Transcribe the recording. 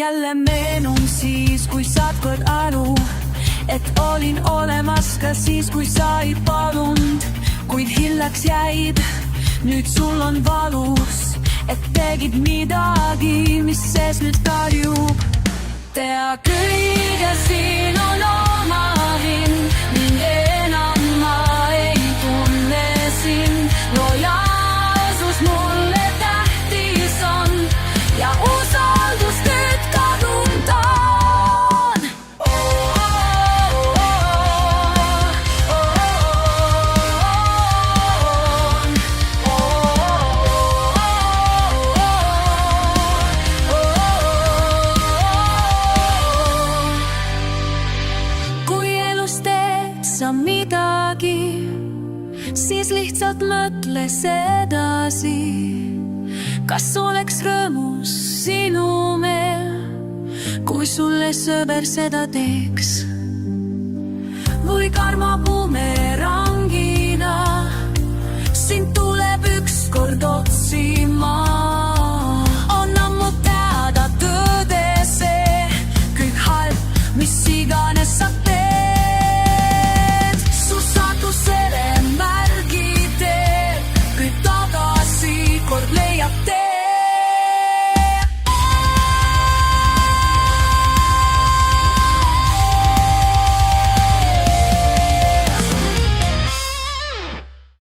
jälle meenun siis, kui saad kord aru, et olin olemas ka siis, kui sa ei palunud, kuid hiljaks jäid. Nüüd sul on valus, et tegid midagi, mis sees nüüd karjub. Tea kõige siin on oma hind, ning enam ma ei tunne sind. Lojaalsus mulle tähtis on ja usaldus nüüd kadunud on. Sa midagi, siis lihtsalt mõtle sedasi, kas oleks rõõmus sinu meel, kui sulle sõber seda teeks. Või karma pume